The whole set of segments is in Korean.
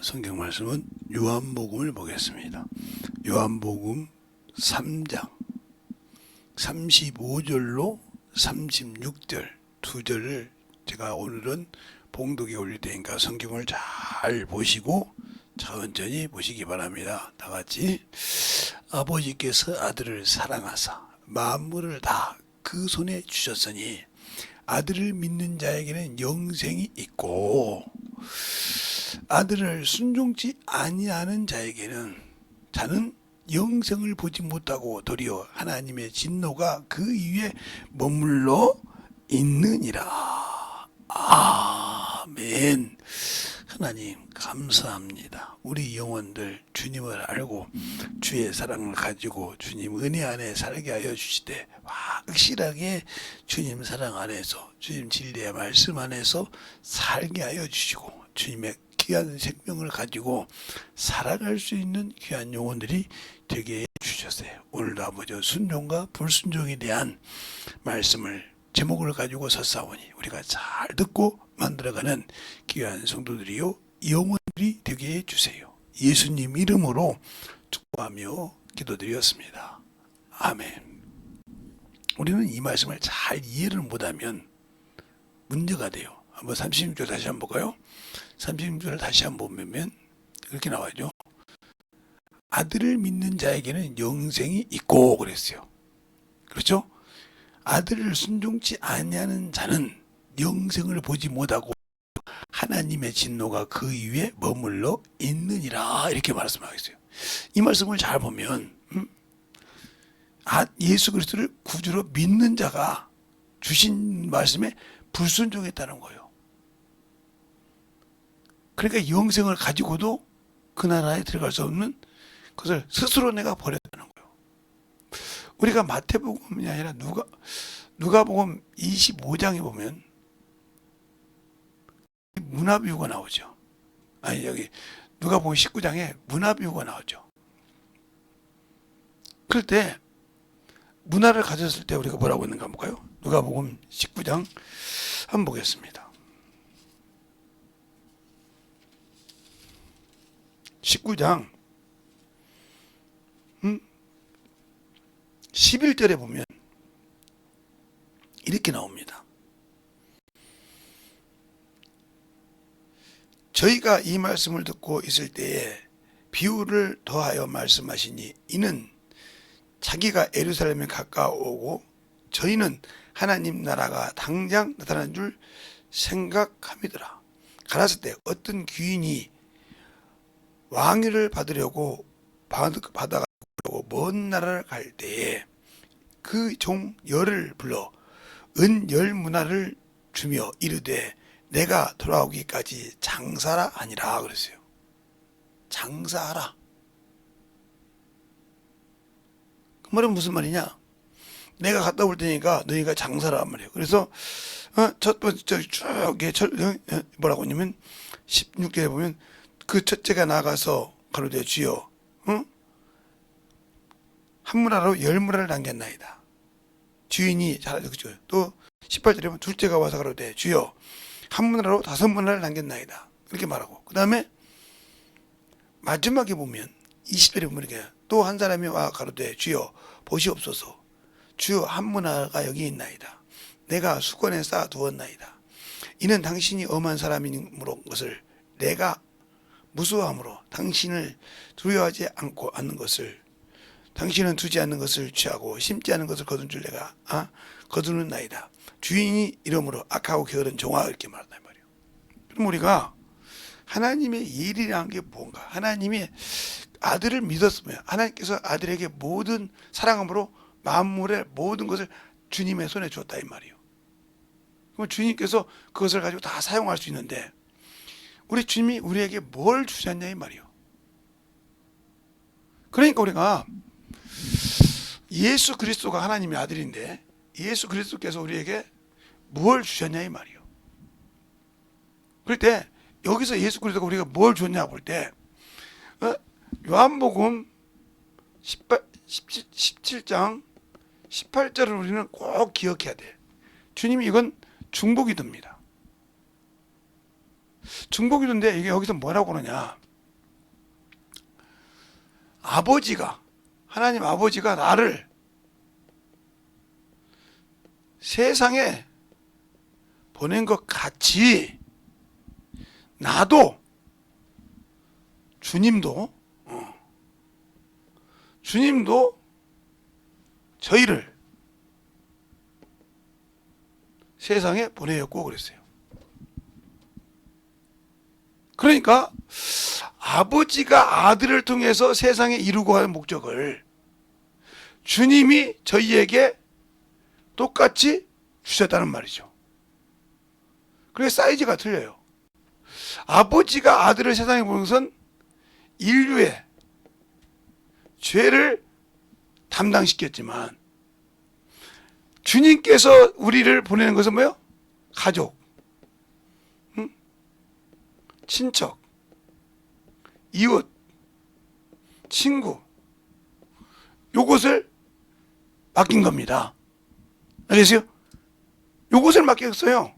성경 말씀은 요한복음을 보겠습니다. 요한복음 3장 35절로 36절 두 절을 제가 오늘은 봉독에 올릴 테니까 성경을 잘 보시고 천천히 보시기 바랍니다. 다 같이. 아버지께서 아들을 사랑하사 만물을 다 그 손에 주셨으니 아들을 믿는 자에게는 영생이 있고 아들을 순종치 아니하는 자는 영생을 보지 못하고 도리어 하나님의 진노가 그 위에 머물러 있느니라. 아멘. 하나님 감사합니다. 우리 영혼들 주님을 알고 주의 사랑을 가지고 주님 은혜 안에 살게 하여 주시되 확실하게 주님 사랑 안에서 주님 진리의 말씀 안에서 살게 하여 주시고 주님의 귀한 생명을 가지고 살아갈 수 있는 귀한 영혼들이 되게 해주셨어요. 오늘도 아버지 순종과 불순종에 대한 말씀을 제목을 가지고 섰사오니 우리가 잘 듣고 만들어가는 귀한 성도들이요 영혼들이 되게 해주세요. 예수님 이름으로 축복하며 기도드렸습니다. 아멘. 우리는 이 말씀을 잘 이해를 못하면 문제가 돼요. 한번 36절 다시 한번 볼까요? 36절을 다시 한번 보면 이렇게 나와죠. 아들을 믿는 자에게는 영생이 있고 그랬어요. 그렇죠? 아들을 순종치 아니하는 자는 영생을 보지 못하고 하나님의 진노가 그 위에 머물러 있느니라 이렇게 말씀하고 있어요. 이 말씀을 잘 보면 예수 그리스도를 구주로 믿는 자가 주신 말씀에 불순종했다는 거예요. 그러니까 영생을 가지고도 그 나라에 들어갈 수 없는 것을 스스로 내가 버렸다는 거예요. 우리가 마태복음이 아니라 누가복음 25장에 보면 문화비유가 나오죠. 아니 여기 누가복음 19장에 문화비유가 나오죠. 그럴 때 문화를 가졌을 때 우리가 뭐라고 있는가 볼까요? 누가복음 19장 한번 보겠습니다. 19장 11절에 보면 이렇게 나옵니다. 저희가 이 말씀을 듣고 있을 때에 비유를 더하여 말씀하시니 이는 자기가 예루살렘에 가까워오고 저희는 하나님 나라가 당장 나타난 줄 생각함이더라. 가라사 때 어떤 귀인이 왕위를 받으려고 먼 나라를 갈 때에 그 종 열을 불러 은 10문화를 주며 이르되 내가 돌아오기까지 장사라 하니라 그랬어요. 장사하라. 그 말은 무슨 말이냐? 내가 갔다 올 테니까 너희가 장사라 말이에요. 그래서 첫 번째 뭐라고 하냐면 16절에 보면 그 첫째가 나가서 가로되 주여 한 문화로 10문화를 남겼나이다. 주인이 잘하죠. 그죠? 또 18절에 보면 둘째가 와서 가로되 주여 한 문화로 5문화를 남겼나이다. 이렇게 말하고 그 다음에 마지막에 보면 20절에 보면 이렇게 또 한 사람이 와 가로되 주여 보시옵소서 주여 한 문화가 여기 있나이다. 내가 수건에 쌓아 두었나이다. 이는 당신이 엄한 사람이므로 것을 내가 무수함으로 당신을 두려워하지 않는 것을 당신은 두지 않는 것을 취하고 심지 않은 것을 거둔 줄 내가 거두는 나이다. 주인이 이러므로 악하고 게으른 종아 이렇게 말한단 말이에요. 그럼 우리가 하나님의 예리라는 게 뭔가? 하나님의 아들을 믿었으면 하나님께서 아들에게 모든 사랑함으로 만물의 모든 것을 주님의 손에 줬다 이 말이에요. 그럼 주님께서 그것을 가지고 다 사용할 수 있는데 우리 주님이 우리에게 뭘 주셨냐 이 말이에요. 그러니까 우리가 예수 그리스도가 하나님의 아들인데 예수 그리스도께서 우리에게 뭘 주셨냐 이 말이에요. 그럴 때 여기서 예수 그리스도가 우리가 뭘 줬냐 볼 때 요한복음 17장 18절을 우리는 꼭 기억해야 돼. 주님이 이건 중보기도입니다. 중보기도인데 이게 여기서 뭐라고 그러냐? 아버지가, 하나님 아버지가 나를 세상에 보낸 것 같이 나도 주님도 저희를 세상에 보내었고 그랬어요. 그러니까 아버지가 아들을 통해서 세상에 이루고 하는 목적을 주님이 저희에게 똑같이 주셨다는 말이죠. 그래서 사이즈가 틀려요. 아버지가 아들을 세상에 보낸 것은 인류의 죄를 담당시켰지만 주님께서 우리를 보내는 것은 뭐예요? 가족, 친척, 이웃, 친구, 요것을 맡긴 겁니다. 알겠어요? 요것을 맡겼어요.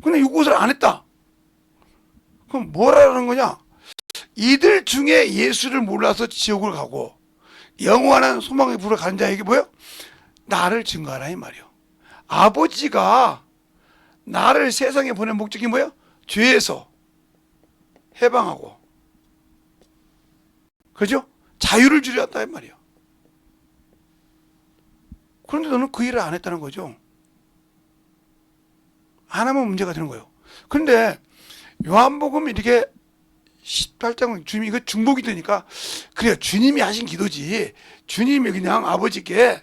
근데 요것을 안 했다. 그럼 뭐라는 거냐? 이들 중에 예수를 몰라서 지옥을 가고 영원한 소망의 불을 가는 자에게 뭐예요? 나를 증거하라 이 말이요. 아버지가 나를 세상에 보낸 목적이 뭐예요? 죄에서 해방하고, 그죠? 자유를 주려 한다 이 말이요. 그런데 너는 그 일을 안 했다는 거죠. 안 하면 문제가 되는 거예요. 그런데 요한복음 이렇게 18장 주님이 이거 중복이 되니까 그래요. 주님이 하신 기도지. 주님이 그냥 아버지께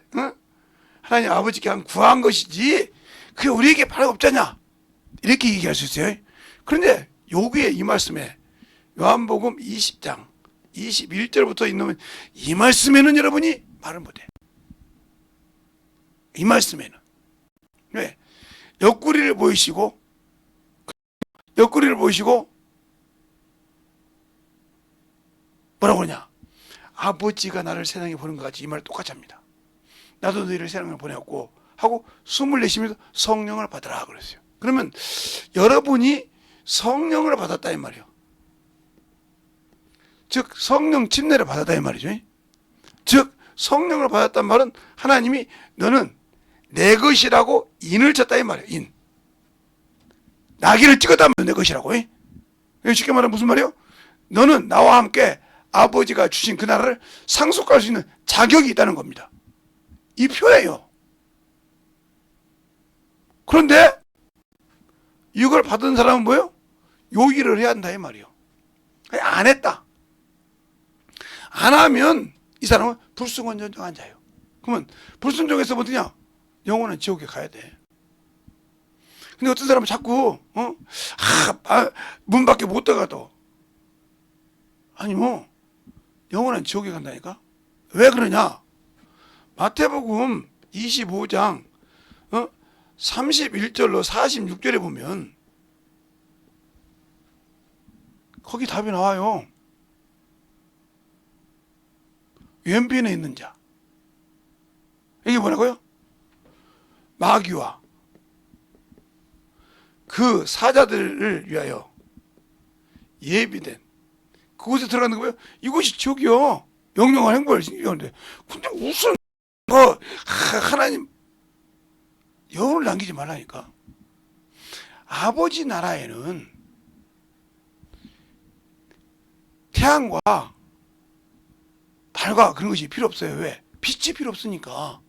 하나님 아버지께 구한 것이지. 그게 우리에게 바라가 없잖냐. 이렇게 얘기할 수 있어요. 그런데 여기에 이 말씀에 요한복음 20장 21절부터 있는 이 말씀에는 여러분이 말을 못해. 이 말씀에는 왜? 옆구리를 보이시고 뭐라고 그러냐? 아버지가 나를 세상에 보낸 것 같이 이 말 똑같이 합니다. 나도 너희를 세상에 보내었고 하고 숨을 내쉬면서 성령을 받으라 그랬어요. 그러면 여러분이 성령을 받았다 이 말이에요. 즉 성령 침례를 받았다 이 말이죠. 즉 성령을 받았단 말은 하나님이 너는 내 것이라고 인을 쳤다 이 말이에요. 인. 나귀를 찍었다면 내 것이라고. 쉽게 말하면 무슨 말이에요? 너는 나와 함께 아버지가 주신 그 나라를 상속할 수 있는 자격이 있다는 겁니다. 이 표예요. 그런데 이걸 받은 사람은 뭐예요? 요 일을 해야 한다 이 말이에요. 안 했다. 안 하면 이 사람은 불순종한 자예요. 그러면 불순종해서 뭐냐? 영원한 지옥에 가야 돼. 근데 어떤 사람은 자꾸 문 밖에 못 들어가도 아니 뭐 영원한 지옥에 간다니까. 왜 그러냐? 마태복음 25장 31절로 46절에 보면 거기 답이 나와요. 왼편에 있는 자. 이게 뭐라고요? 마귀와 그 사자들을 위하여 예비된 그곳에 들어가는 거예요. 이곳이 지옥이요. 영영한 행복을 얘기하는데 근데 무슨 하나님 영혼을 남기지 말라니까. 아버지 나라에는 태양과 달과 그런 것이 필요 없어요. 왜? 빛이 필요 없으니까.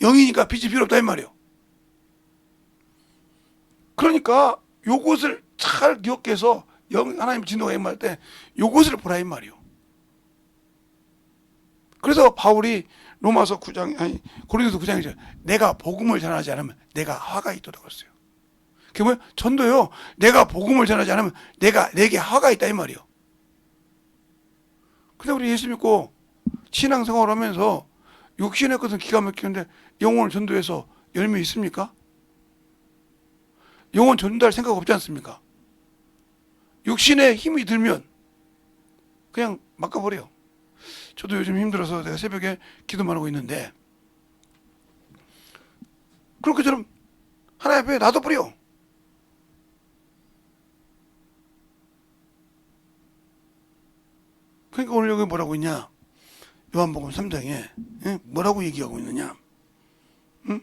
영이니까 빛이 필요 없다 이 말이에요. 그러니까 요것을 잘 기억해서 하나님 진노가 임할 때 요것을 보라 이 말이에요. 그래서 바울이 로마서 9장 아니 고린도서 9장에 내가 복음을 전하지 않으면 내가 화가 있도록 했어요. 그게 뭐예요? 전도요. 내가 복음을 전하지 않으면 내게 화가 있다 이 말이에요. 근데 우리 예수 믿고 신앙생활을 하면서 육신의 것은 기가 막히는데 영혼을 전도해서 열매 있습니까? 영혼 전도할 생각 없지 않습니까? 육신에 힘이 들면 그냥 막아버려요. 저도 요즘 힘들어서 내가 새벽에 기도만 하고 있는데 그렇게처럼 하나님 앞에 놔둬버려. 그러니까 오늘 여기 뭐라고 있냐? 요한복음 3장에 뭐라고 얘기하고 있느냐? 응?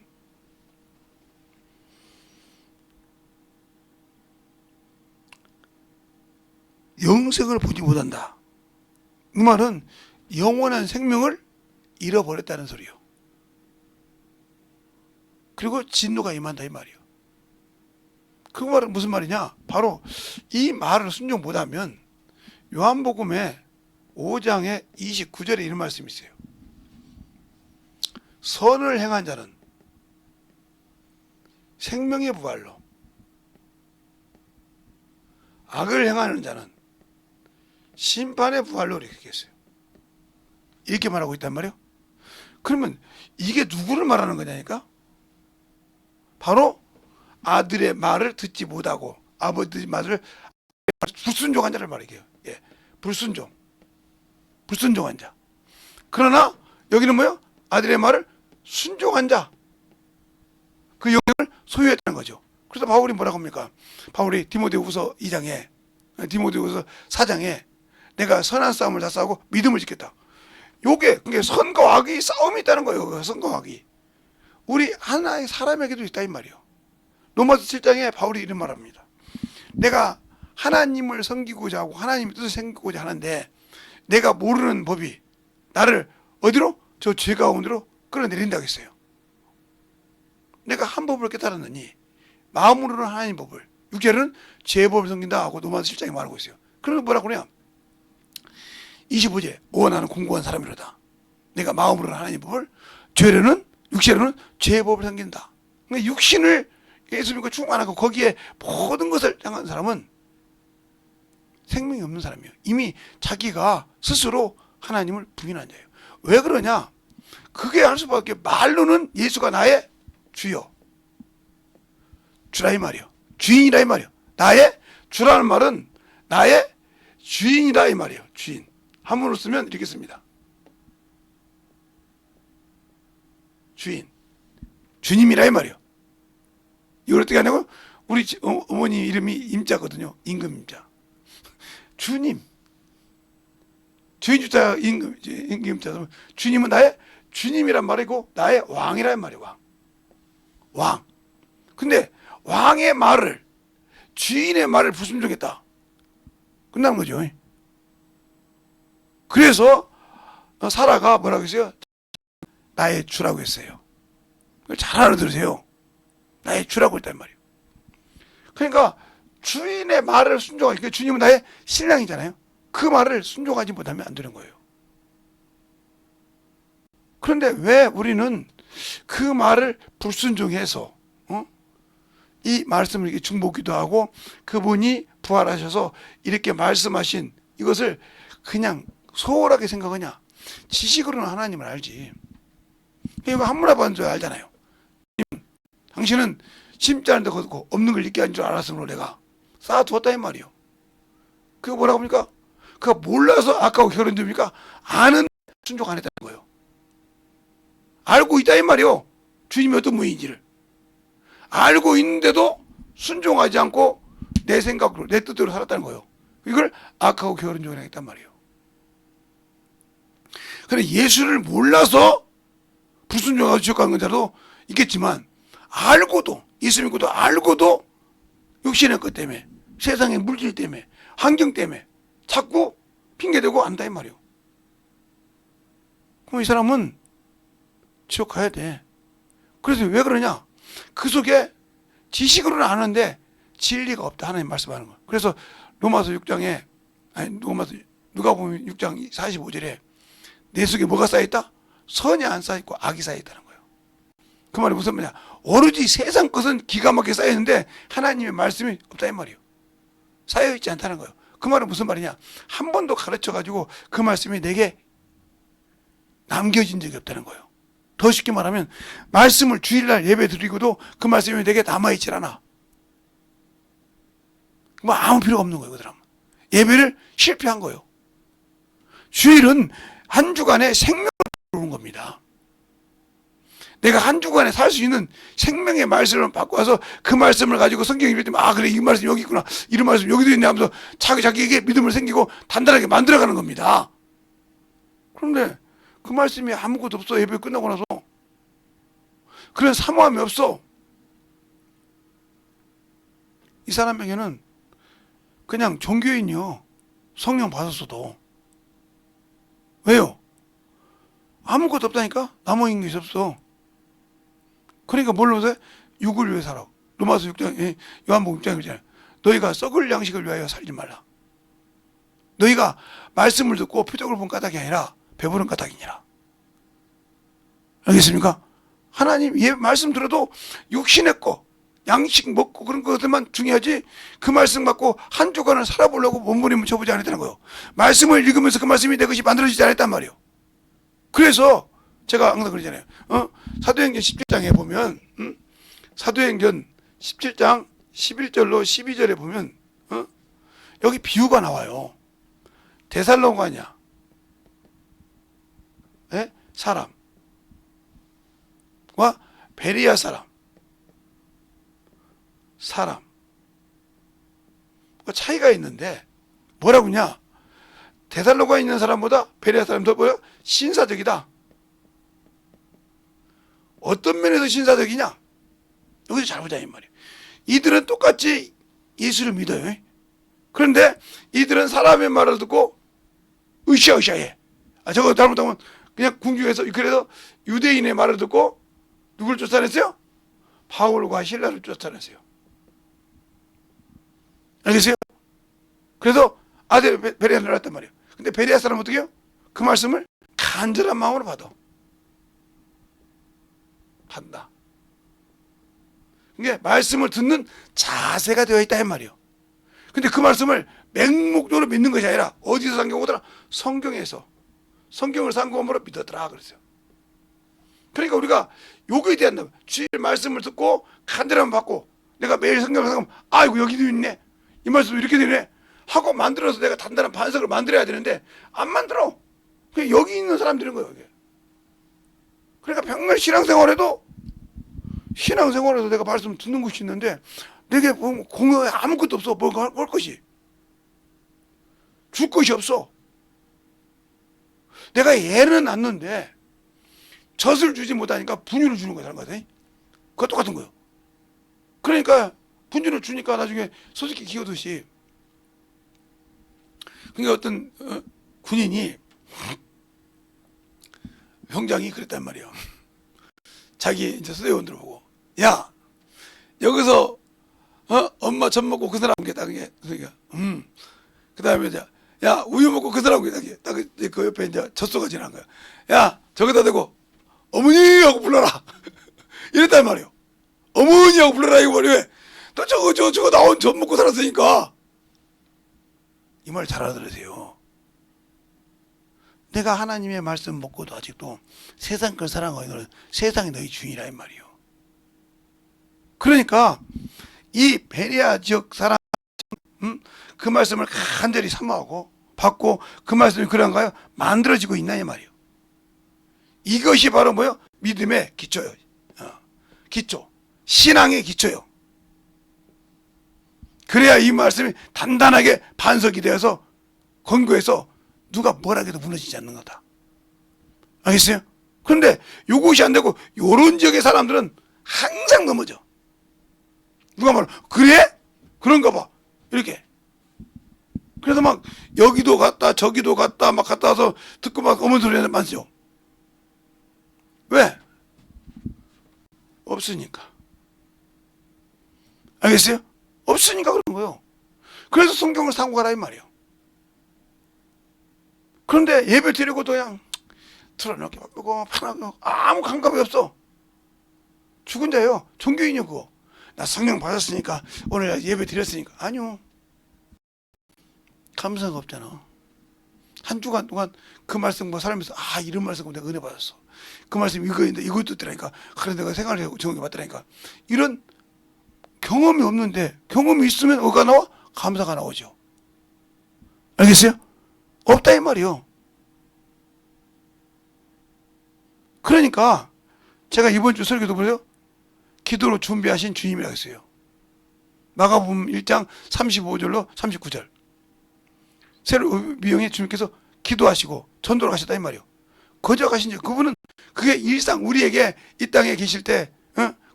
영생을 보지 못한다. 이 말은 영원한 생명을 잃어버렸다는 소리요. 그리고 진노가 임한다 이 말이요. 그 말은 무슨 말이냐? 바로 이 말을 순종 못하면 요한복음의 5장의 29절에 이런 말씀이 있어요. 선을 행한 자는 생명의 부활로, 악을 행하는 자는 심판의 부활로 이렇게 했어요. 이렇게 말하고 있단 말이에요. 그러면 이게 누구를 말하는 거냐니까? 바로 아들의 말을 듣지 못하고 아버지 말을 불순종한 자를 말이에요. 예, 불순종한 자. 그러나 여기는 뭐요? 아들의 말을 순종한 자. 그 영향을 소유했다는 거죠. 그래서 바울이 뭐라고 합니까? 바울이 디모데후서 2장에, 디모데후서 4장에 내가 선한 싸움을 다 싸우고 믿음을 지켰다. 요게 그게 선과 악이 싸움이 있다는 거예요. 선과 악이. 우리 하나의 사람에게도 있다 이 말이에요. 로마서 7장에 바울이 이런 말합니다. 내가 하나님을 섬기고자 하고 하나님의 뜻을 섬기고자 하는데 내가 모르는 법이 나를 어디로? 저 죄 가운데로 끌어내린다고 했어요. 내가 한 법을 깨달았느니 마음으로는 하나님 법을, 육체로는 죄의 법을 섬긴다 하고 로마서 7장에 말하고 있어요. 그러면 뭐라고 그래요? 25제 나는 공고한 사람이로다. 내가 마음으로는 하나님 법을, 죄로는 육체로는 죄의 법을 섬긴다. 그러니까 육신을 예수 믿고 충만하고 거기에 모든 것을 향한 사람은 생명이 없는 사람이에요. 이미 자기가 스스로 하나님을 부인한 자예요. 왜 그러냐? 그게 할 수밖에. 말로는 예수가 나의 주요, 주라 이 말이요. 주인이라 이 말이요. 나의 주라는 말은 나의 주인이라 이 말이에요. 주인. 한문으로 쓰면 이렇게 씁니다. 주인, 주님이라 이 말이요. 이걸 어떻게 하냐고? 우리 어머니 이름이 임자거든요. 임금 임자. 주님. 주인 주자 임금 임자. 주님은 나의 주님이란 말이고 나의 왕이란 말이에요. 왕. 근데 왕의 말을, 주인의 말을 불순종했다. 끝나는 거죠. 그래서 사라가 뭐라고 했어요? 나의 주라고 했어요. 잘 알아들으세요. 나의 주라고 했단 말이에요. 그러니까 주인의 말을 순종하니까 주님은 나의 신랑이잖아요. 그 말을 순종하지 못하면 안 되는 거예요. 그런데 왜 우리는 그 말을 불순종해서 이 말씀을 이렇게 중보기도 하고 그분이 부활하셔서 이렇게 말씀하신 이것을 그냥 소홀하게 생각하냐? 지식으로는 하나님을 알지. 이거 한문화 받은 줄 알잖아요. 당신은 심지 않은데 걷고 없는 걸 잊게 한 줄 알았으므로 내가 쌓아두었다 이 말이요. 그거 뭐라고 합니까? 그가 몰라서 아까워 결혼 됩니까? 아는 순종 안 했다는 거예요. 알고 있다 이 말이요. 주님이 어떤 분인지를 알고 있는데도 순종하지 않고 내 생각으로 내 뜻대로 살았다는 거예요. 이걸 악하고 게으른 종이라고 했단 말이에요. 그래 예수를 몰라서 불순종하고 지옥 가는 자도 있겠지만 알고도, 예수 믿고도 알고도 육신의 것 때문에, 세상의 물질 때문에, 환경 때문에 자꾸 핑계대고 안다 이 말이에요. 그럼 이 사람은 지옥 가야 돼. 그래서 왜 그러냐? 그 속에 지식으로는 아는데 진리가 없다. 하나님 말씀하는 거. 그래서 로마서 6장에, 누가 보면 6장 45절에 내 속에 뭐가 쌓여있다? 선이 안 쌓여있고 악이 쌓여있다는 거예요. 그 말이 무슨 말이냐? 오로지 세상 것은 기가 막히게 쌓여있는데 하나님의 말씀이 없다 이 말이에요. 쌓여있지 않다는 거예요. 그 말은 무슨 말이냐? 한 번도 가르쳐가지고 그 말씀이 내게 남겨진 적이 없다는 거예요. 더 쉽게 말하면 말씀을 주일날 예배 드리고도 그 말씀이 내게 남아있질 않아. 뭐 아무 필요가 없는 거예요. 그 사람은. 예배를 실패한 거예요. 주일은 한 주간의 생명을 부르는 겁니다. 내가 한 주간에 살 수 있는 생명의 말씀을 받고 와서 그 말씀을 가지고 성경 읽을 때면 아 그래 이 말씀 여기 있구나 이런 말씀 여기도 있네 하면서 자기에게 믿음을 생기고 단단하게 만들어가는 겁니다. 그런데 그 말씀이 아무것도 없어. 예배 끝나고 나서 그런 사모함이 없어. 이 사람에게는 그냥 종교인이요, 성령 받았어도. 왜요? 아무것도 없다니까? 남아있는 것이 없어. 그러니까 뭘로 돼? 육을 위해 살아. 로마서 6장, 요한복음 6장에 그러잖아요. 너희가 썩을 양식을 위하여 살지 말라. 너희가 말씀을 듣고 표적을 본 까닭이 아니라 배부른 까닭이니라. 알겠습니까? 하나님 말씀 들어도 육신의 거, 양식 먹고 그런 것들만 중요하지, 그 말씀 갖고 한 주간을 살아보려고 몸부림을 쳐보지 않았다는 거예요. 말씀을 읽으면서 그 말씀이 내 것이 만들어지지 않았단 말이에요. 그래서 제가 항상 그러잖아요. 사도행전 17장에 보면, 사도행전 17장 11절로 12절에 보면, 여기 비유가 나와요. 데살로가냐 사람과 베레아 사람 차이가 있는데, 뭐라고 하냐? 데살로가에 있는 사람보다 베레아 사람이 더 뭐야? 신사적이다. 어떤 면에서 신사적이냐? 여기서 잘 보자 이 말이에요. 이들은 똑같이 예수를 믿어요. 그런데 이들은 사람의 말을 듣고 으쌰으쌰해. 저거 잘못하면 그냥 궁중에서, 그래서 유대인의 말을 듣고 누굴 쫓아냈어요? 바울과 실라를 쫓아냈어요. 알겠어요? 그래서 아들 베레아를 낳았단 말이에요. 근데 베레아 사람은 어떻게 해요? 그 말씀을 간절한 마음으로 받다. 이게 말씀을 듣는 자세가 되어 있다 이 말이에요. 근데 그 말씀을 맹목적으로 믿는 것이 아니라 어디서 상경하더라? 성경에서. 성경을 상고함으로 믿었더라 그랬어요. 그러니까 우리가 요거에 대한 주의 말씀을 듣고 간절함을 받고, 내가 매일 성경을 상고하면 아이고 여기도 있네, 이 말씀도 이렇게 되네 하고 만들어서 내가 단단한 반석을 만들어야 되는데 안 만들어. 그냥 여기 있는 사람들인 거예요. 이게. 그러니까 평생 신앙생활에도 내가 말씀 듣는 것이 있는데 내게 공허에 아무것도 없어. 뭘 것이, 줄 것이 없어. 내가 예는 낳는데 젖을 주지 못하니까 분유를 주는 거야, 다른 거야. 그거 똑같은 거예요. 그러니까 분유를 주니까 나중에 소새끼 키우듯이. 그러니까 어떤 군인이, 병장이 그랬단 말이에요. 자기 이제 수대원들 보고, 야 여기서 엄마 젖 먹고 그 사람 게다. 그러니까 그 다음에 이제 야 우유 먹고 그 사람 게다. 그 옆에 이제 젖소가 지나간 거야. 야 저기다 대고 어머니 하고 불러라. 이랬단 말이에요. 어머니 하고 불러라 이거 말이에요. 왜? 또 저거 나온 젖 먹고 살았으니까. 이 말 잘 알아들으세요. 내가 하나님의 말씀 먹고도 아직도 세상 걸 사랑하고 너는 세상이 너희 주인이라 이 말이에요. 그러니까 이 베레아 지역 사람, 그 말씀을 간절히 사모하고 받고 그 말씀이 그런가요? 만들어지고 있나 이 말이에요. 이것이 바로 뭐요? 믿음의 기초예요. 기초, 신앙의 기초예요. 그래야 이 말씀이 단단하게 반석이 되어서 건고해서 누가 뭐라 해도 무너지지 않는 거다. 알겠어요? 그런데 요것이 안 되고 요런 지역의 사람들은 항상 넘어져. 누가 말해, 그래? 그런가 봐. 이렇게. 그래서 막 여기도 갔다 저기도 갔다 막 갔다 와서 듣고 막 어머니 소리는 많죠. 왜? 없으니까. 알겠어요? 없으니까 그런 거예요. 그래서 성경을 사고 가라 이 말이에요. 그런데 예배 드리고도 그냥 틀어놓게 바꾸고 편하고 아무 감각이 없어. 죽은 자예요. 종교인이요 그거. 나 성령 받았으니까 오늘 예배 드렸으니까. 아니요. 감사가 없잖아. 한 주간 동안 그 말씀 살면서 이런 말씀 내가 은혜 받았어. 그 말씀 이거인데 이거 듣더라니까. 그래 내가 생활을 정확히 받더라니까. 이런 경험이 없는데 경험이 있으면 뭐가 나와? 감사가 나오죠. 알겠어요? 없다 이 말이요. 그러니까 제가 이번 주 설교도 보세요. 기도로 준비하신 주님이라고 했어요. 마가복음 1장 35절로 39절. 새로 미용에 주님께서 기도하시고 전도를 하셨다 이 말이에요. 거저가신 자, 그분은 그게 일상 우리에게 이 땅에 계실 때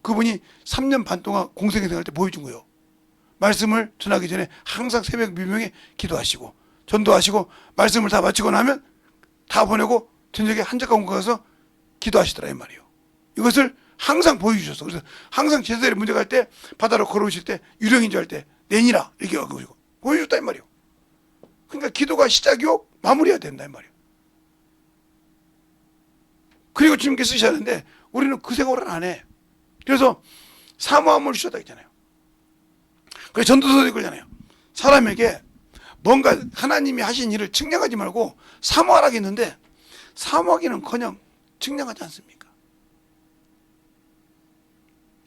그분이 3년 반 동안 공생애생할 때 보여준 거예요. 말씀을 전하기 전에 항상 새벽 미명에 기도하시고 전도하시고 말씀을 다 마치고 나면 다 보내고 저녁에 한적한 곳 가서 기도하시더라 이 말이에요. 이것을 항상 보여주셨어. 그래서 항상 제자들이 문제 갈 때 바다로 걸어오실 때 유령인 줄 알 때 내니라 이렇게 보여줬다 이 말이에요. 그러니까 기도가 시작이요 마무리해야 된다 이 말이에요. 그리고 주님께 쓰시는데 우리는 그 생활을 안 해. 그래서 사모함을 주셨다 했잖아요. 그래서 전도서도 그러잖아요. 사람에게 뭔가 하나님이 하신 일을 측량하지 말고 사모하라고 했는데 사모하기는커녕 측량하지 않습니까?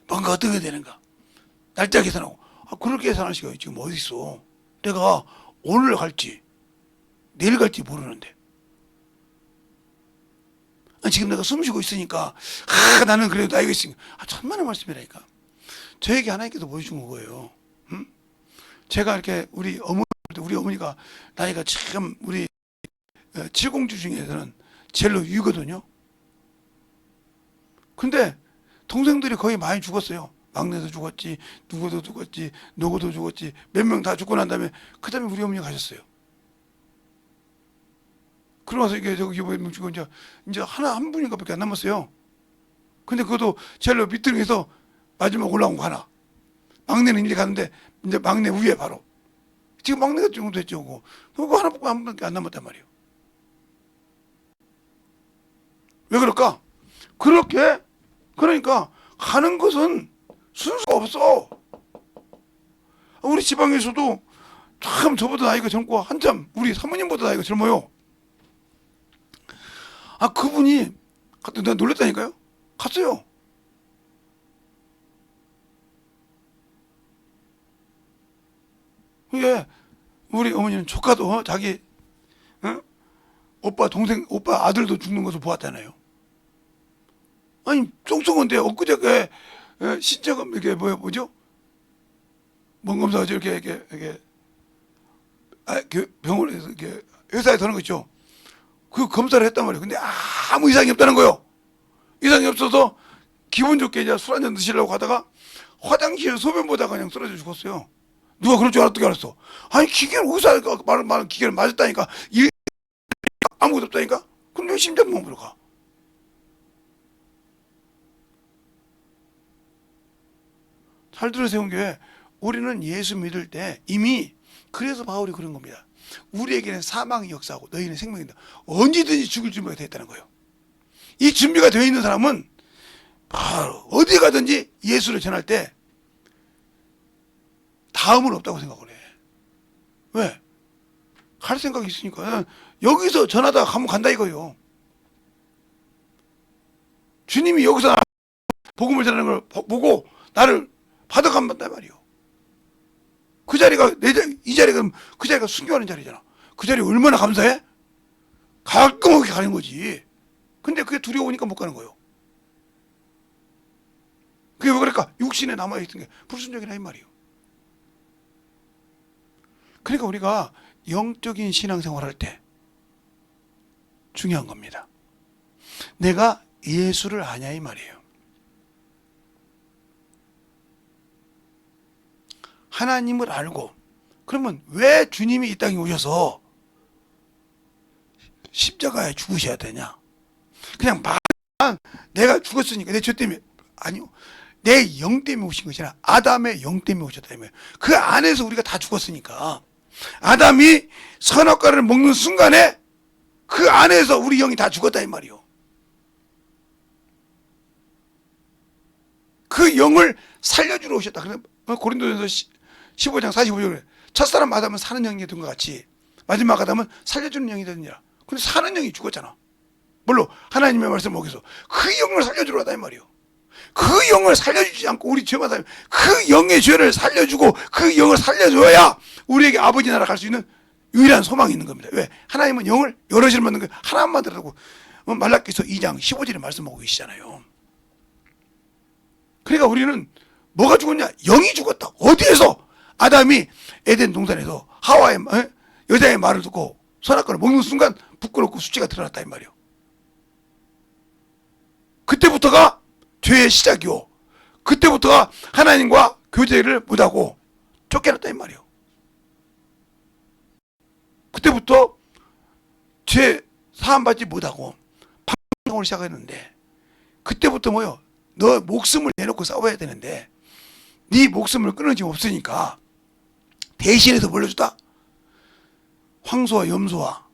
뭔가 어떻게 되는가? 날짜 계산하고 그렇게 계산할 시간이 지금 어디 있어? 내가 오늘 갈지 내일 갈지 모르는데 지금 내가 숨 쉬고 있으니까 나는 그래도 나이가 있으니까 천만의 말씀이라니까. 저에게 하나님께서 보여준 거예요. 제가 이렇게 우리 어머니가 나이가 참 우리 칠공주 중에서는 제일 위거든요. 근데 동생들이 거의 많이 죽었어요. 막내도 죽었지, 누구도 죽었지, 누구도 죽었지, 몇 명 다 죽고 난 다음에 그 다음에 우리 어머니가 가셨어요. 그러면서 이게 저기 죽고 이제 한 분인가밖에 안 남았어요. 근데 그것도 제일로 밑둥에서 마지막 올라온 거 하나. 막내는 이제 가는데 이제 막내 위에 바로 지금 막내가 정도 됐죠. 그거 하나밖에 안 남았단 말이에요. 왜 그럴까? 그러니까 가는 것은 순서가 없어. 우리 지방에서도 참 저보다 나이가 젊고 한참 우리 사모님보다 나이가 젊어요. 그분이 내가 놀랬다니까요. 갔어요. 이게 우리 어머니는 조카도 자기 오빠 아들도 죽는 것을 보았잖아요. 아니 쫑쫑한데 엊그저께 신체검 이게 뭐죠? 뭔 검사가 이렇게 병원에서 이렇게 회사에서 하는 거 있죠. 그 검사를 했단 말이에요. 근데 아무 이상이 없다는 거예요. 이상이 없어서 기분 좋게 이제 술 한잔 드시려고 하다가 화장실 소변 보다가 그냥 쓰러져 죽었어요. 누가 그럴 줄 어떻게 알았어? 아니 기계를 의사가 말하는 기계를 맞았다니까. 아무것도 없다니까. 그럼 왜 심장병원으로 가? 잘 들으세요. 게 우리는 예수 믿을 때 이미 그래서 바울이 그런 겁니다. 우리에게는 사망이 역사하고 너희는 생명이다. 언제든지 죽을 준비가 되어 있다는 거예요. 이 준비가 되어 있는 사람은 바로 어디 가든지 예수를 전할 때 다음은 없다고 생각을 해. 왜? 갈 생각이 있으니까. 여기서 전하다가 가면 간다 이거예요. 주님이 여기서 복음을 전하는 걸 보고 나를 받아간단 말이에요. 그 자리가 이 자리가 그 자리가 순교하는 자리잖아. 그 자리 얼마나 감사해? 가끔하게 가는 거지. 근데 그게 두려우니까 못 가는 거예요. 그게 왜 그럴까? 육신에 남아있던 게 불순종이라 이 말이에요. 그러니까 우리가 영적인 신앙생활 할 때 중요한 겁니다. 내가 예수를 아냐 이 말이에요. 하나님을 알고 그러면 왜 주님이 이 땅에 오셔서 십자가에 죽으셔야 되냐? 그냥 내가 죽었으니까 내 죄 때문에 아니요. 내 영 때문에 오신 것이라 아담의 영 때문에 오셨다며. 그 안에서 우리가 다 죽었으니까 아담이 선악과를 먹는 순간에 그 안에서 우리 영이 다 죽었다 이 말이요. 그 영을 살려주러 오셨다. 그래서 고린도전서 15장 45절에 첫사람 아담은 사는 영이 된 것 같이 마지막 아담은 살려주는 영이 되느니라. 근데 사는 영이 죽었잖아. 물론 하나님의 말씀을 먹여서 그 영을 살려주러 왔다 이 말이요. 그 영을 살려주지 않고 우리 죄만 살면 그 영의 죄를 살려주고 그 영을 살려줘야 우리에게 아버지 나라 갈 수 있는 유일한 소망이 있는 겁니다. 왜? 하나님은 영을 여럿이 만든 거 하나만 들어도 말라기서 2장 15절에 말씀하고 계시잖아요. 그러니까 우리는 뭐가 죽었냐? 영이 죽었다. 어디에서? 아담이 에덴 동산에서 하와의 여자의 말을 듣고 선악과를 먹는 순간 부끄럽고 수치가 드러났다 이 말이에요. 그때부터가 죄의 시작이요. 그때부터가 하나님과 교제를 못하고 쫓겨났다 이 말이요. 그때부터 죄 사함받지 못하고 방송을 시작했는데, 그때부터 뭐요? 너 목숨을 내놓고 싸워야 되는데 네 목숨을 끊을 지 없으니까 대신해서 물려주다. 황소와 염소와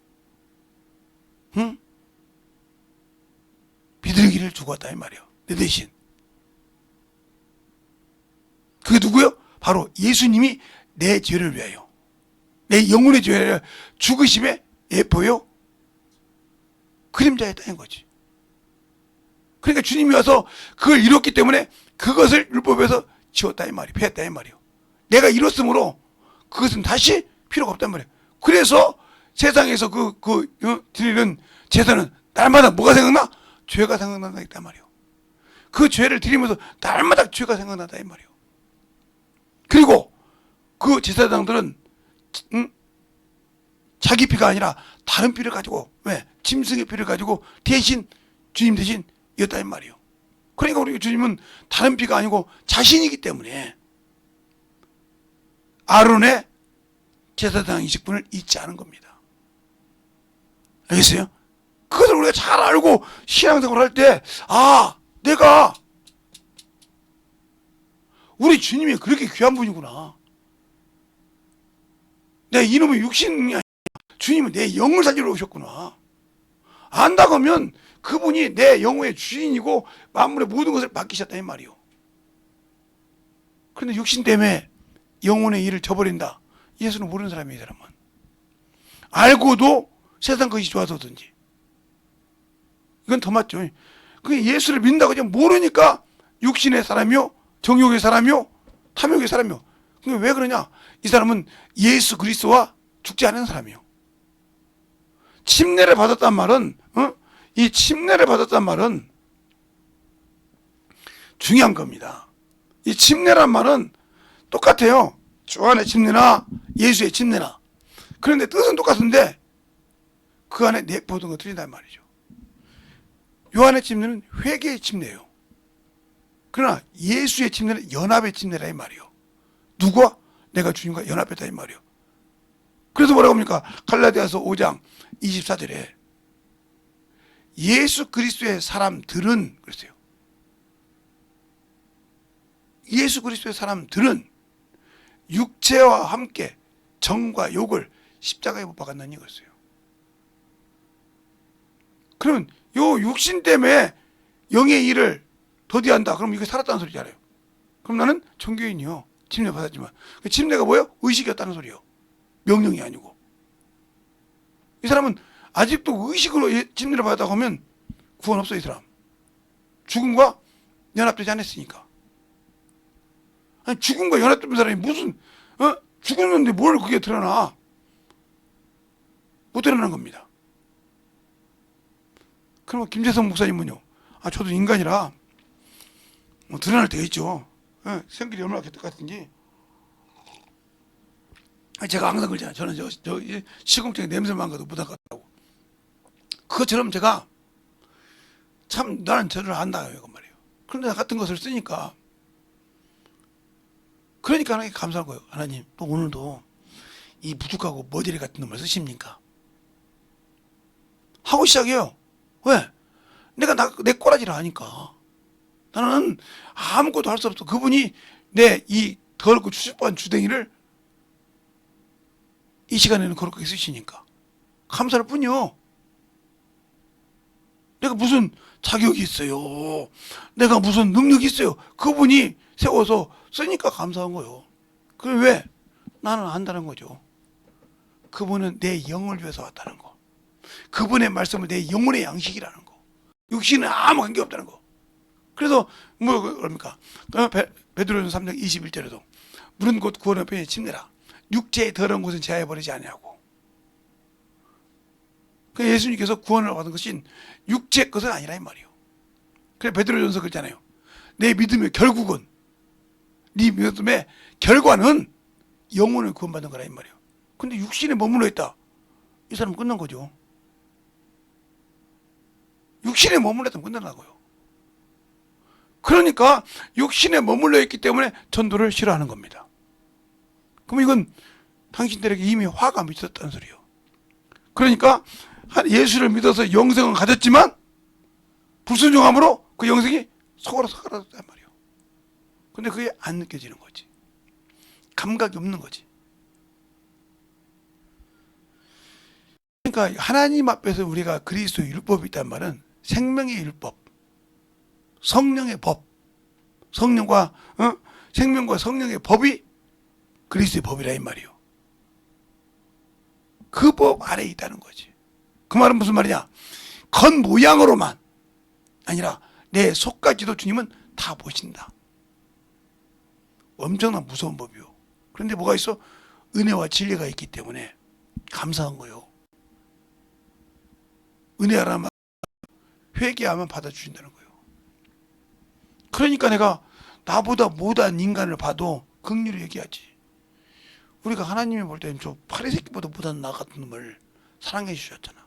비둘기를 주고 왔다 이 말이요. 내 대신. 그게 누구요? 바로 예수님이 내 죄를 위하여, 내 영혼의 죄를 죽으심에 예포요 그림자였다는 거지. 그러니까 주님이 와서 그걸 이뤘기 때문에 그것을 율법에서 지웠다 이 말이에요. 폐했다 이 말이에요. 내가 이뤘으므로 그것은 다시 필요가 없단 말이에요. 그래서 세상에서 드리는 제사는 날마다 뭐가 생각나? 죄가 생각난다 이 말이에요. 그 죄를 드리면서 날마다 죄가 생각난다 이 말이에요. 그리고 그 제사장들은 자기 피가 아니라 다른 피를 가지고, 왜? 짐승의 피를 가지고 대신, 주님 대신 이었다 이 말이에요. 그러니까 우리 주님은 다른 피가 아니고 자신이기 때문에 아론의 제사장 이식분을 잊지 않은 겁니다. 알겠어요? 그것을 우리가 잘 알고 신앙생활을 할 때, 내가 우리 주님이 그렇게 귀한 분이구나. 내 이놈의 육신이 아니라 주님은 내 영을 살리러 오셨구나. 안다고 하면 그분이 내 영혼의 주인이고 만물의 모든 것을 맡기셨다 이 말이요. 그런데 육신 때문에 영혼의 일을 저버린다. 예수는 모르는 사람이에요. 이 사람은. 알고도 세상 것이 좋아서든지. 이건 더 맞죠. 그 예수를 믿는다고 그냥 모르니까 육신의 사람이요, 정욕의 사람이요, 탐욕의 사람이요. 왜 그러냐? 이 사람은 예수 그리스도와 죽지 않은 사람이요. 침례를 받았단 말은, 이 침례를 받았단 말은 중요한 겁니다. 이 침례란 말은 똑같아요. 요한의 침례나 예수의 침례나. 그런데 뜻은 똑같은데 그 안에 내포된 건 틀린단 말이죠. 요한의 침례는 회개의 침례예요. 그러나 예수의 침례는 연합의 침례라 이 말이요. 누구와? 내가 주님과 연합했다 이 말이요. 그래서 뭐라고 합니까? 갈라디아서 5장 24절에 예수 그리스도의 사람들은, 그랬어요. 예수 그리스도의 사람들은 육체와 함께 정과 욕을 십자가에 못 박았느니 그랬어요. 그러면 요 육신 때문에 영의 일을 더디한다. 그럼 이거 살았다는 소리잖아요. 그럼 나는 종교인이요. 침례 받았지만. 그 침례가 뭐예요? 의식이었다는 소리요. 명령이 아니고. 이 사람은 아직도 의식으로 침례를 받았다고 하면 구원 없어 이 사람. 죽음과 연합되지 않았으니까. 아니, 죽음과 연합된 사람이 무슨 죽었는데 뭘 그게 드러나? 못 드러나는 겁니다. 그럼 김재성 목사님은요? 저도 인간이라 뭐 드러날 때가 있죠. 생길이 얼마나 개떡같은지. 제가 항상 그러잖아요. 저는 저 시궁창에 냄새만 가도 못할 것 같다고. 그것처럼 제가 참 나는 저를 안다 이거 말이에요. 그런데 같은 것을 쓰니까, 그러니까 하나님 감사한 거예요. 하나님 또 오늘도 이 부족하고 머저리 같은 놈을 쓰십니까? 하고 시작해요. 왜? 내가 내 꼬라지를 하니까. 나는 아무것도 할 수 없어. 그분이 내 이 더럽고 추접한 주댕이를 이 시간에는 그렇게 쓰시니까 감사할 뿐이요. 내가 무슨 자격이 있어요. 내가 무슨 능력이 있어요. 그분이 세워서 쓰니까 감사한 거요. 그게 왜? 나는 안다는 거죠. 그분은 내 영을 위해서 왔다는 거. 그분의 말씀은 내 영혼의 양식이라는 거. 육신은 아무 관계 없다는 거. 그래서 뭐 그럽니까? 베드로전서 3장 21절에도 물은 곧 구원의 편에 침례라. 육체의 더러운 것은 제하여버리지 아니하고. 그 예수님께서 구원을 받은 것은 육체의 것은 아니라 이 말이에요. 그래 베드로전서 그랬잖아요. 내 믿음의 결국은, 네 믿음의 결과는 영혼을 구원받는 거라 이 말이에요. 근데 육신에 머물러 있다. 이 사람은 끝난 거죠. 육신에 머물렀다면 끝나라고요. 그러니까 육신에 머물러 있기 때문에 전도를 싫어하는 겁니다. 그럼 이건 당신들에게 이미 화가 미쳤다는 소리요. 그러니까 예수를 믿어서 영생은 가졌지만 불순종함으로 그 영생이 속으로 사라졌단 말이에요. 근데 그게 안 느껴지는 거지. 감각이 없는 거지. 그러니까 하나님 앞에서 우리가 그리스도의 율법이 있단 말은 생명의 율법, 성령의 법, 성령과 생명과 성령의 법이 그리스도의 법이라 이 말이에요. 그 법 아래에 있다는 거지. 그 말은 무슨 말이냐? 겉모양으로만 아니라 내 속까지도 주님은 다 보신다. 엄청난 무서운 법이요. 그런데 뭐가 있어? 은혜와 진리가 있기 때문에 감사한 거요. 은혜하라면 회개하면 받아주신다는 거예요. 그러니까 내가 나보다 못한 인간을 봐도 긍휼히 얘기하지. 우리가 하나님이 볼 때는 저 파리새끼보다 못한 나 같은 놈을 사랑해 주셨잖아.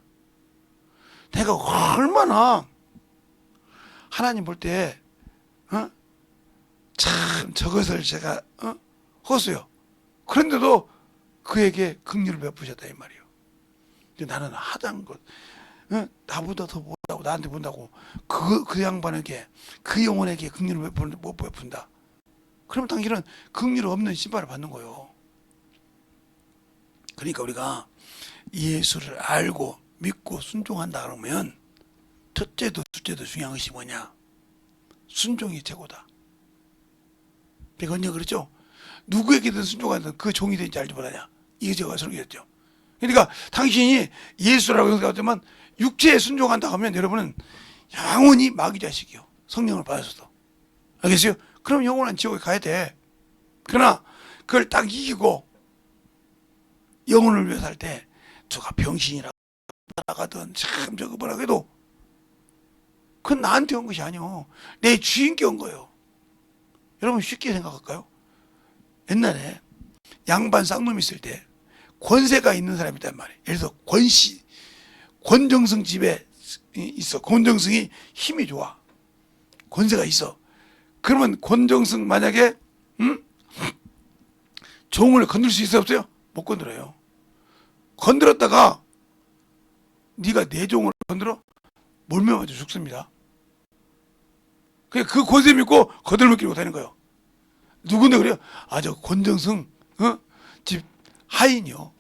내가 얼마나 하나님 볼 때 참 저것을 제가 헛수요. 그런데도 그에게 긍휼을 베푸셨다 이 말이에요. 근데 나는 하던 것 나보다 더 못하고 나한테 본다고 그 양반에게 그 영혼에게 긍휼을 못 베푼다. 그러면 당신은 긍휼 없는 신발을 받는 거예요. 그러니까 우리가 예수를 알고 믿고 순종한다 그러면 첫째도 둘째도 중요한 것이 뭐냐? 순종이 최고다. 내가 언제 그랬죠? 누구에게든 순종하든 그 종이 되는지 알지 못하냐? 이게 제가 설교했죠. 그러니까 당신이 예수라고 생각하지만 육체에 순종한다 하면 여러분은 영원히 마귀 자식이요. 성령을 받았어도. 알겠어요? 그럼 영원한 지옥에 가야 돼. 그러나 그걸 딱 이기고 영혼을 위해서 할 때 누가 병신이라고 나가든 참 저거 뭐라 해도 그건 나한테 온 것이 아니오. 내 주인께 온 거예요. 여러분 쉽게 생각할까요? 옛날에 양반 쌍놈이 있을 때 권세가 있는 사람이 있단 말이에요. 예를 들어서 권정승 집에 있어. 권정승이 힘이 좋아. 권세가 있어. 그러면 권정승 만약에 종을 건들 수 있어요 없어요? 못 건드려요. 건드렸다가 네가 내 종을 건드려? 몰매 맞아 죽습니다. 그 권세 믿고 거들먹기로 다니는 거예요. 누군데 그래요? 아, 저 권정승 집 하인이요.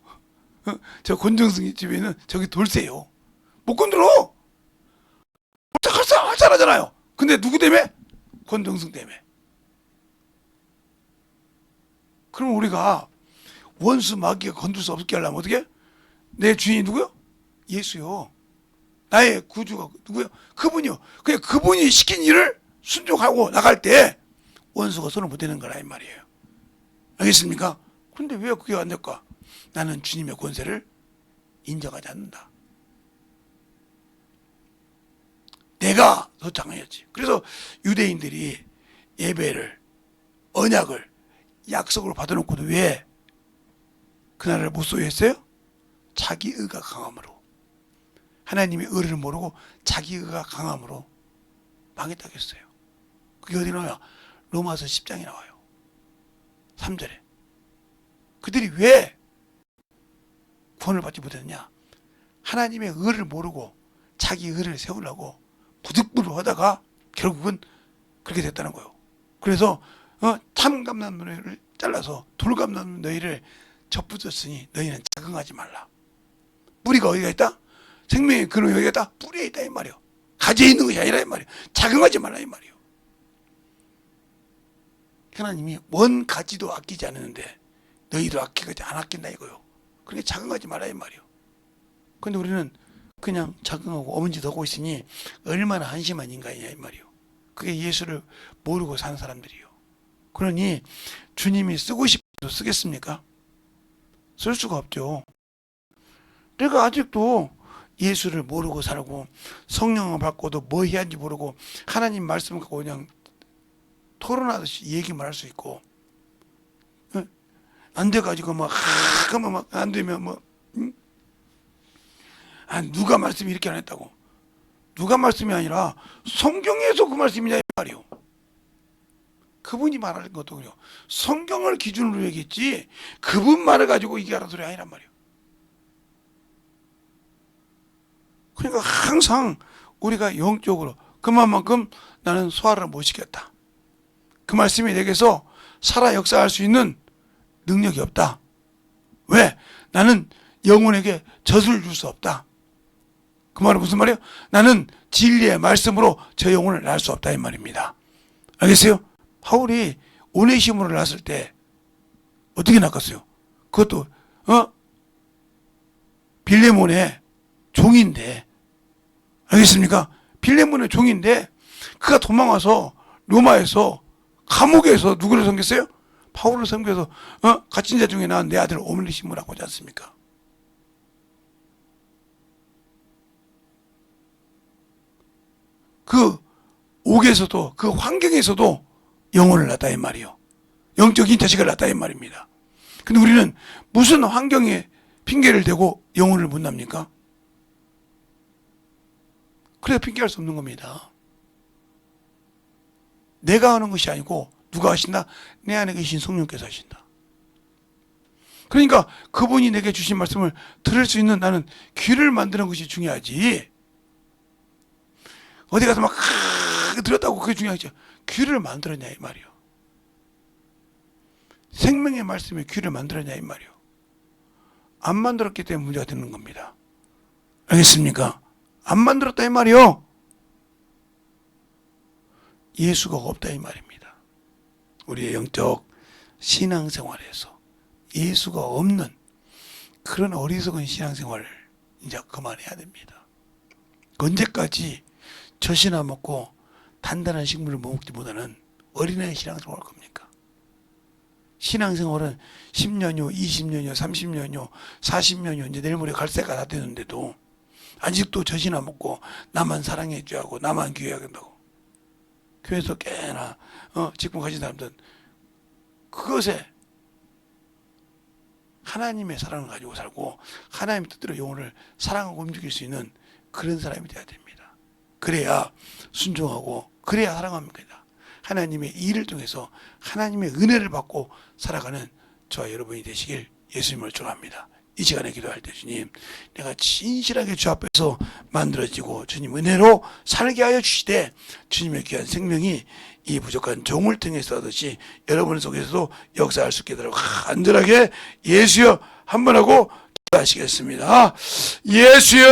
저 권정승 집에는 저기 돌쇠요. 못 건드려. 잘하잖아요. 근데 누구 때문에? 권정승 때문에. 그럼 우리가 원수 마귀가 건들 수 없게 하려면 어떻게? 내 주인이 누구요? 예수요. 나의 구주가 누구요? 그분이요. 그냥 그분이 시킨 일을 순종하고 나갈 때 원수가 손을 못 대는 거라 이 말이에요. 알겠습니까? 그런데 왜 그게 안 될까? 나는 주님의 권세를 인정하지 않는다. 내가 더 장해야지. 그래서 유대인들이 예배를 언약을 약속으로 받아놓고도 왜 그날을 못 소유했어요? 자기 의가 강함으로. 하나님의 의를 모르고 자기 의가 강함으로 망했다고 했어요. 그게 어디 나와요? 로마서 10장에 나와요. 3절에. 그들이 왜 구원을 받지 못했느냐? 하나님의 의를 모르고 자기 의를 세우려고 부득불을 하다가 결국은 그렇게 됐다는 거예요. 그래서 참감나무를 잘라서 돌감나무 너희를 접붙였으니 너희는 자긍하지 말라. 뿌리가 어디가 있다? 생명의 근원이 여기가 있다? 뿌리에 있다 이 말이에요. 가지에 있는 것이 아니라 이 말이에요. 자긍하지 말라 이 말이에요. 하나님이 원 가지도 아끼지 않는데 너희도 아끼지 안 아낀다 이거요. 그러니까 자긍하지 말라 이 말이에요. 근데 우리는 그냥 자긍하고 어문짓 하고 있으니 얼마나 한심한 인간이냐 이 말이에요. 그게 예수를 모르고 사는 사람들이요. 그러니 주님이 쓰고 싶어도 쓰겠습니까? 쓸 수가 없죠. 내가 아직도 예수를 모르고 살고 성령을 받고도 뭐 해야 하는지 모르고 하나님 말씀 갖고 그냥 토론하듯이 얘기만 할 수 있고 안 돼가지고 그러면 막 안 되면 누가 말씀이 이렇게 안 했다고. 누가 말씀이 아니라 성경에서 그 말씀이냐 이 말이요. 그분이 말하는 것도요. 성경을 기준으로 얘기했지 그분 말을 가지고 얘기하는 소리 아니란 말이에요. 그러니까 항상 우리가 영적으로 그만큼 나는 소화를 못 시켰다. 그 말씀이 내게서 살아 역사할 수 있는 능력이 없다. 왜? 나는 영혼에게 젖을 줄 수 없다. 그 말은 무슨 말이에요? 나는 진리의 말씀으로 저 영혼을 낳을 수 없다 이 말입니다. 알겠어요? 바울이 오네시모를 낳았을 때 어떻게 낳았어요? 그것도 빌레몬의 종인데, 알겠습니까? 빌레몬의 종인데 그가 도망와서 로마에서 감옥에서 누구를 섬겼어요? 바울을 섬겨서 갇힌 자 중에 낳은 내 아들 오네시모라고 하지 않습니까? 그 옥에서도 그 환경에서도 영혼을 낳았다 이 말이요. 영적인 자식을 낳았다 이 말입니다. 근데 우리는 무슨 환경에 핑계를 대고 영혼을 못 납니까? 그래서 핑계할 수 없는 겁니다. 내가 하는 것이 아니고 누가 하신다? 내 안에 계신 성령께서 하신다. 그러니까 그분이 내게 주신 말씀을 들을 수 있는 나는 귀를 만드는 것이 중요하지. 어디 가서 막 들었다고 그게 중요하지. 귀를 만들었냐 이 말이요. 생명의 말씀에 귀를 만들었냐 이 말이요. 안 만들었기 때문에 문제가 되는 겁니다. 알겠습니까? 안 만들었다 이 말이요. 예수가 없다 이 말입니다. 우리의 영적 신앙생활에서 예수가 없는 그런 어리석은 신앙생활을 이제 그만해야 됩니다. 언제까지 젖이나 먹고 단단한 식물을 먹기보다는 어린아이 신앙생활 할 겁니까? 신앙생활은 10년요, 20년요, 30년요, 40년요, 이제 내일 모레 갈새가 다 되는데도 아직도 젖이나 먹고 나만 사랑해줘야 하고 나만 귀해야 한다고. 교회에서 꽤나 직분 가진 사람들은 그것에 하나님의 사랑을 가지고 살고 하나님의 뜻대로 영혼을 사랑하고 움직일 수 있는 그런 사람이 되어야 됩니다. 그래야 순종하고 그래야 사랑합니다. 하나님의 일을 통해서 하나님의 은혜를 받고 살아가는 저와 여러분이 되시길 예수님을 축원합니다. 이 시간에 기도할 때 주님, 내가 진실하게 주 앞에서 만들어지고 주님 은혜로 살게 하여 주시되 주님의 귀한 생명이 이 부족한 종을 통해서 하듯이 여러분 속에서도 역사할 수 있게 되도록 간절하게 예수여 한번 하고 기도하시겠습니다. 예수여.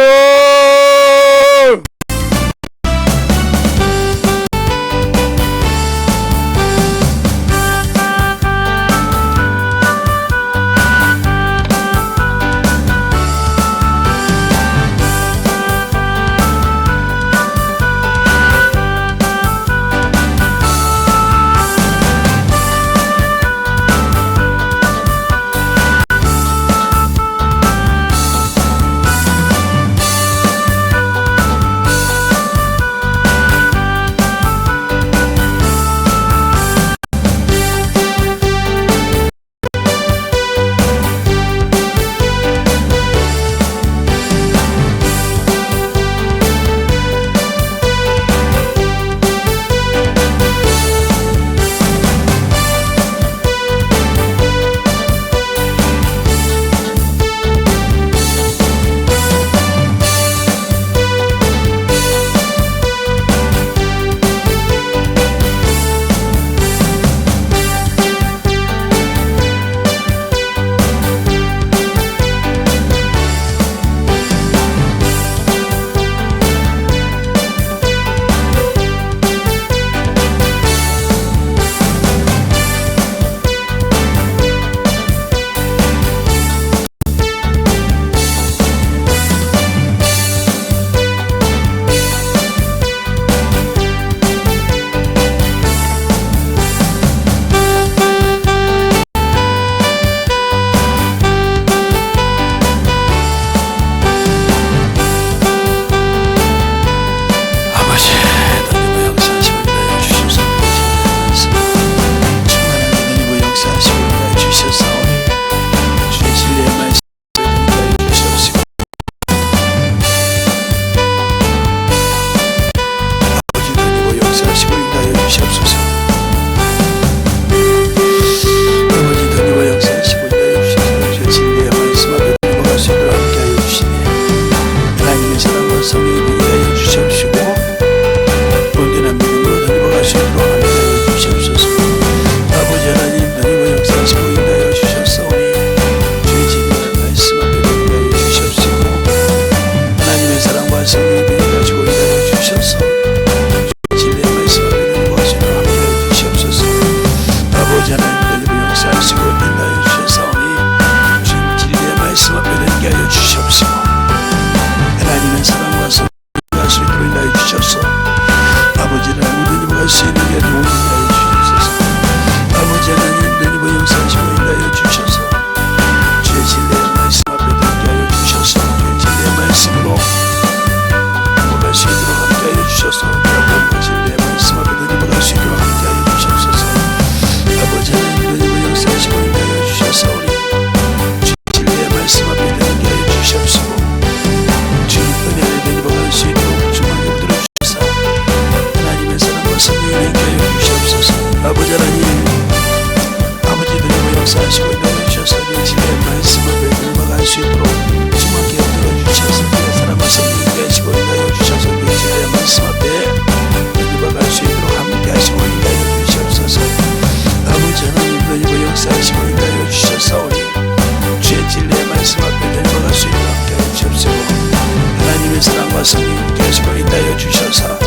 사랑과 성령이 함께 하시고 인도하여 주셔서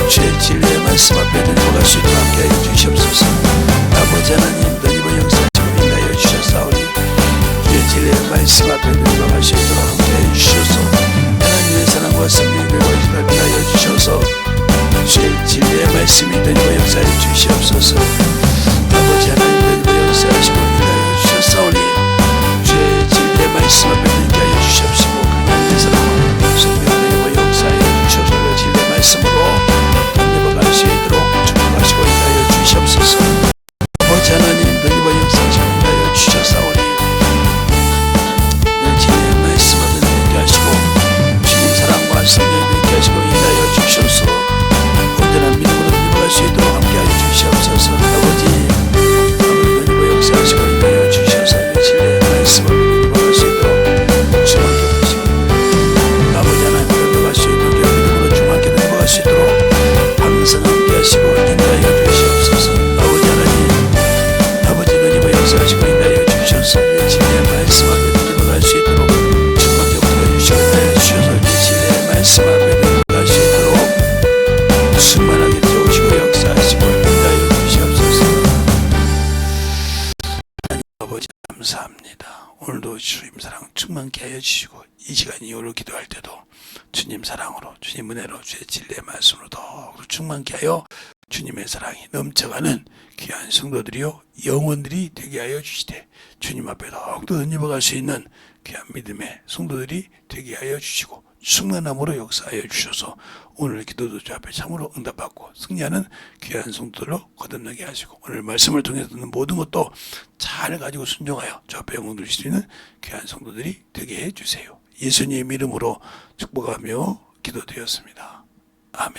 주의 진리의 말씀 앞에 드리고갈 수 있도록 함께하여 주시옵소서. 아버지 하나님 드리고 역사하시고 인도하여 주셨사오니 주의 진리의 말씀 앞에 드리고갈 수 있도록 함께하여 주셔서 하나님의 사랑과 성령이 되어지도록 인도하여 주셔서 주의 진리의 말씀이 드리고 역사하여 주시옵소서. 아버지 하나님 드리고 역사하시고 인도하여 주셨사오니 주의 진리의 말씀 앞에 드리게 하여 주시옵시고 하나님의 사랑과 성령이 되고 역사하여 주셔서 진리의 말씀으로 갈 수 있도록 축복하시고 인도하여 주시옵소서. 아버지 하나님 드리고 역사하시고 인도하여 주셨사오니 진리의 말씀을 듣게 하시고 주님 사랑과 성령이 듣게 하시고 인도하여 주셔서 온전한 믿음으로 드리고 갈 수 있도록 함께하여 주시옵소서. 아버지 드리고 역사하시고 인도하여 주셔서 진리의 말씀을 드리고 갈 수 있도록 주님께 하시고 아버지 하나님 드리고 갈 수 있도록 믿음으로 주님께 드리고 갈 수 있도록 항상 함께 하시고 인도하여 주시옵소서. 아버지 하나님 아버지 드리고 역사하시고 인도하여 주셔서 진리의 말씀 앞에 드리고 갈 수 있도록 주님께 붙어주시고 인도하여 주셔서 진리의 말씀 앞에 드리고 갈 수 있도록 충만하게 채우시고 역사하시고 인도하여 주시옵소서. 하나님 아버지 감사합니다. 오늘도 주님 사랑 충만케 하여 주시고 이 시간 이후로 기도할 때도 주님 사랑으로 주님 은혜로 주의 진리의 말씀으로 더욱 충만케 하여 주님의 사랑이 넘쳐가는 귀한 성도들이요 영혼들이 되게 하여 주시되 주님 앞에 더욱더 던져갈 수 있는 귀한 믿음의 성도들이 되게 하여 주시고 충만함으로 역사하여 주셔서 오늘 기도도 주 앞에 참으로 응답받고 승리하는 귀한 성도들로 거듭나게 하시고 오늘 말씀을 통해서 듣는 모든 것도 잘 가지고 순종하여 주 앞에 영광 돌릴 수 있는 귀한 성도들이 되게 해주세요. 예수님의 이름으로 축복하며 기도드렸습니다. 아멘.